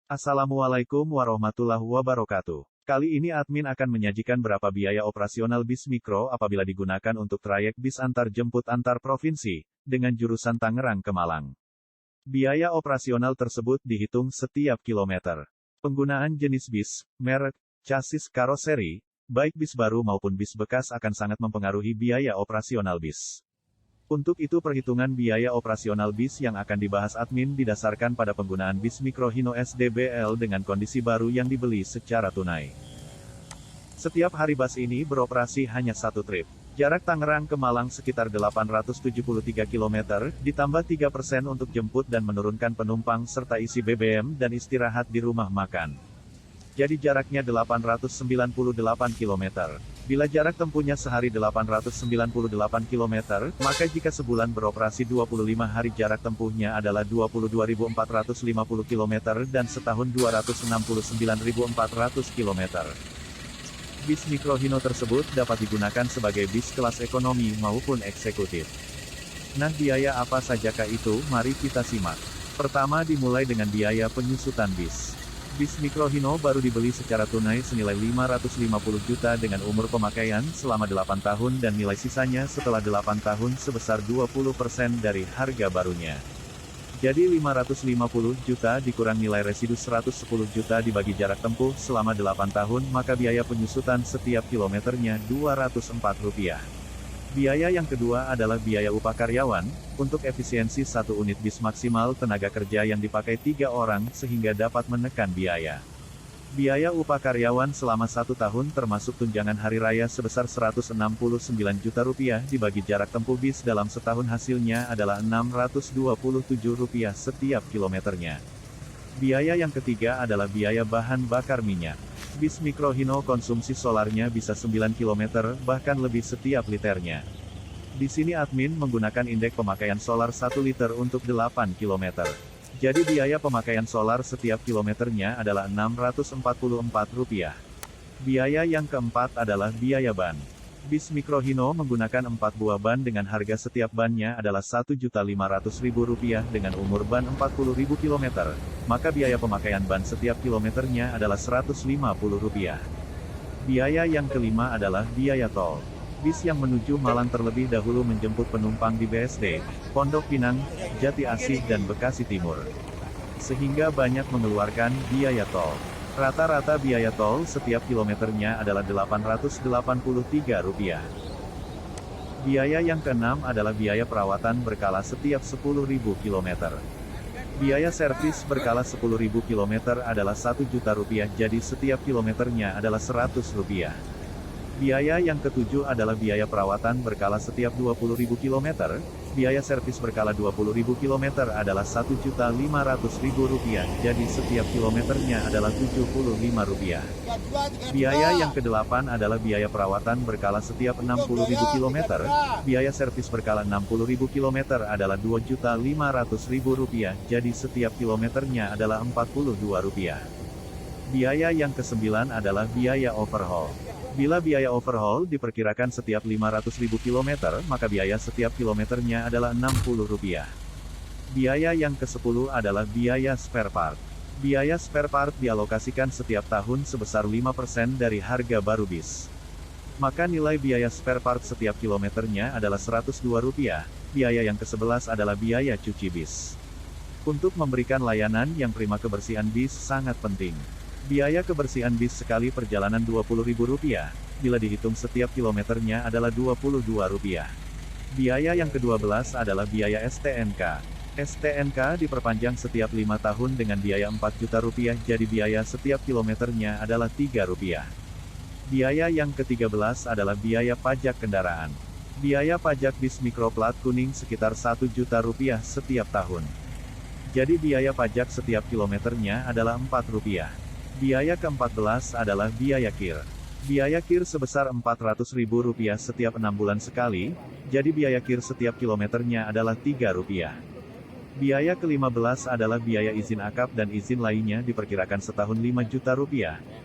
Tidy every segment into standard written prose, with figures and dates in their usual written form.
Assalamualaikum warahmatullahi wabarakatuh. Kali ini admin akan menyajikan berapa biaya operasional bis mikro apabila digunakan untuk trayek bis antar jemput antar provinsi, dengan jurusan Tangerang ke Malang. Biaya operasional tersebut dihitung setiap kilometer. Penggunaan jenis bis, merek, chassis karoseri, baik bis baru maupun bis bekas akan sangat mempengaruhi biaya operasional bis. Untuk itu perhitungan biaya operasional bis yang akan dibahas admin didasarkan pada penggunaan bis Mikro Hino SDBL dengan kondisi baru yang dibeli secara tunai. Setiap hari bus ini beroperasi hanya satu trip. Jarak Tangerang ke Malang sekitar 873 km, ditambah 3% untuk jemput dan menurunkan penumpang serta isi BBM dan istirahat di rumah makan. Jadi jaraknya 898 km. Bila jarak tempuhnya sehari 898 km, maka jika sebulan beroperasi 25 hari jarak tempuhnya adalah 22.450 km dan setahun 269.400 km. Bis Mikro Hino tersebut dapat digunakan sebagai bis kelas ekonomi maupun eksekutif. Nah, biaya apa sajakah itu? Mari kita simak. Pertama dimulai dengan biaya penyusutan bis. Bis Mikro Hino baru dibeli secara tunai senilai 550 juta dengan umur pemakaian selama 8 tahun dan nilai sisanya setelah 8 tahun sebesar 20% dari harga barunya. Jadi 550 juta dikurang nilai residu 110 juta dibagi jarak tempuh selama 8 tahun maka biaya penyusutan setiap kilometernya Rp204. Biaya yang kedua adalah biaya upah karyawan, untuk efisiensi satu unit bis maksimal tenaga kerja yang dipakai 3 orang sehingga dapat menekan biaya. Biaya upah karyawan selama 1 tahun termasuk tunjangan hari raya sebesar Rp169 juta dibagi jarak tempuh bis dalam setahun hasilnya adalah Rp627 setiap kilometernya. Biaya yang ketiga adalah biaya bahan bakar minyak. Bis Mikro Hino konsumsi solarnya bisa 9 km, bahkan lebih setiap liternya. Di sini admin menggunakan indeks pemakaian solar 1 liter untuk 8 km. Jadi biaya pemakaian solar setiap kilometernya adalah Rp644. Biaya yang keempat adalah biaya ban. Bis Mikro Hino menggunakan 4 buah ban dengan harga setiap bannya adalah Rp1.500.000 dengan umur ban 40.000 km, maka biaya pemakaian ban setiap kilometernya adalah Rp150. Biaya yang kelima adalah biaya tol. Bis yang menuju Malang terlebih dahulu menjemput penumpang di BSD, Pondok Pinang, Jati Asih dan Bekasi Timur. Sehingga banyak mengeluarkan biaya tol. Rata-rata biaya tol setiap kilometernya adalah Rp883. Biaya yang keenam adalah biaya perawatan berkala setiap 10.000 km. Biaya servis berkala 10.000 km adalah Rp1 juta, jadi setiap kilometernya adalah Rp100. Biaya yang ketujuh adalah biaya perawatan berkala setiap 20.000 km, biaya servis berkala 20.000 km adalah Rp1.500.000, jadi setiap kilometernya adalah Rp75. Biaya yang kedelapan adalah biaya perawatan berkala setiap 60.000 km, biaya servis berkala 60.000 km adalah Rp2.500.000, jadi setiap kilometernya adalah Rp42. Biaya yang kesembilan adalah biaya overhaul. Bila biaya overhaul diperkirakan setiap 500.000 km, maka biaya setiap kilometernya adalah Rp60. Biaya yang ke-10 adalah biaya spare part. Biaya spare part dialokasikan setiap tahun sebesar 5% dari harga baru bis. Maka nilai biaya spare part setiap kilometernya adalah Rp102. Biaya yang ke-11 adalah biaya cuci bis. Untuk memberikan layanan yang prima kebersihan bis sangat penting. Biaya kebersihan bis sekali perjalanan Rp20.000, bila dihitung setiap kilometernya adalah Rp22. Biaya yang ke-12 adalah biaya STNK. STNK diperpanjang setiap 5 tahun dengan biaya Rp4 juta, jadi biaya setiap kilometernya adalah Rp3. Biaya yang ke-13 adalah biaya pajak kendaraan. Biaya pajak bis mikro plat kuning sekitar Rp1 juta setiap tahun. Jadi biaya pajak setiap kilometernya adalah Rp4. Biaya ke-14 adalah biaya KIR. Biaya KIR sebesar Rp400.000 setiap 6 bulan sekali, jadi biaya KIR setiap kilometernya adalah Rp3. Biaya ke-15 adalah biaya izin akap dan izin lainnya diperkirakan setahun Rp5 juta,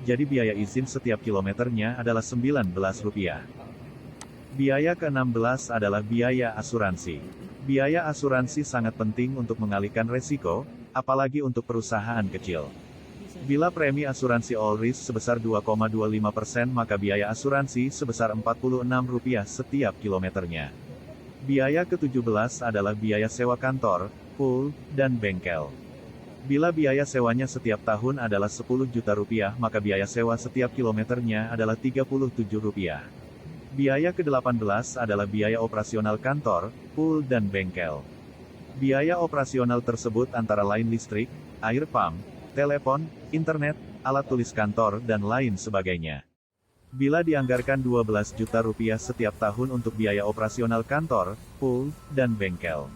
jadi biaya izin setiap kilometernya adalah Rp19. Biaya ke-16 adalah biaya asuransi. Biaya asuransi sangat penting untuk mengalihkan resiko, apalagi untuk perusahaan kecil. Bila premi asuransi all risk sebesar 2,25%, maka biaya asuransi sebesar Rp46 setiap kilometernya. Biaya ke-17 adalah biaya sewa kantor, pool, dan bengkel. Bila biaya sewanya setiap tahun adalah Rp10 juta, maka biaya sewa setiap kilometernya adalah Rp37. Biaya ke-18 adalah biaya operasional kantor, pool dan bengkel. Biaya operasional tersebut antara lain listrik, air pump, telepon, internet, alat tulis kantor dan lain sebagainya. Bila dianggarkan Rp12 juta setiap tahun untuk biaya operasional kantor, pool, dan bengkel,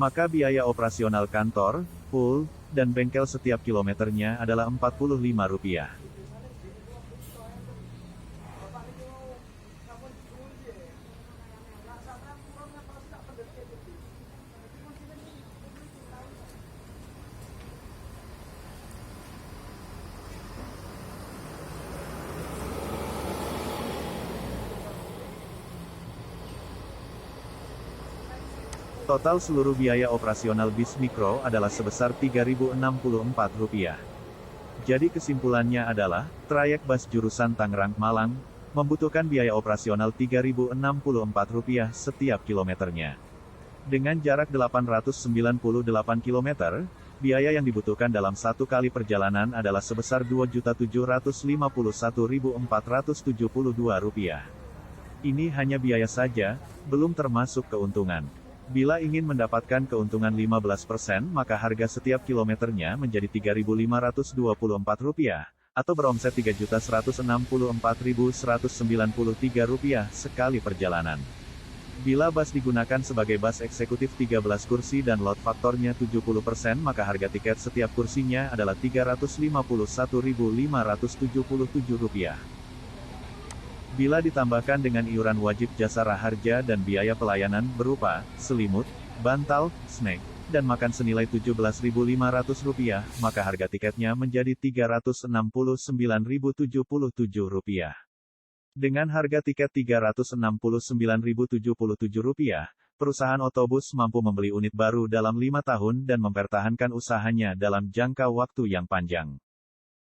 maka biaya operasional kantor, pool, dan bengkel setiap kilometernya adalah Rp45. Total seluruh biaya operasional bis mikro adalah sebesar Rp3.064. Jadi kesimpulannya adalah, trayek bus jurusan Tangerang-Malang, membutuhkan biaya operasional Rp3.064 setiap kilometernya. Dengan jarak 898 km, biaya yang dibutuhkan dalam satu kali perjalanan adalah sebesar Rp2.751.472. Ini hanya biaya saja, belum termasuk keuntungan. Bila ingin mendapatkan keuntungan 15%, maka harga setiap kilometernya menjadi Rp3.524, atau beromset Rp3.164.193 sekali perjalanan. Bila bus digunakan sebagai bus eksekutif 13 kursi dan load faktornya 70%, maka harga tiket setiap kursinya adalah Rp351.577. Bila ditambahkan dengan iuran wajib jasa raharja dan biaya pelayanan berupa selimut, bantal, snack, dan makan senilai Rp17.500, maka harga tiketnya menjadi Rp369.077. Dengan harga tiket Rp369.077, perusahaan otobus mampu membeli unit baru dalam 5 tahun dan mempertahankan usahanya dalam jangka waktu yang panjang.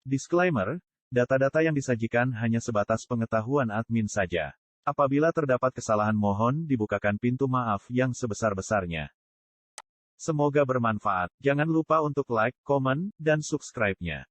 Disclaimer: data-data yang disajikan hanya sebatas pengetahuan admin saja. Apabila terdapat kesalahan, mohon dibukakan pintu maaf yang sebesar-besarnya. Semoga bermanfaat. Jangan lupa untuk like, komen, dan subscribe-nya.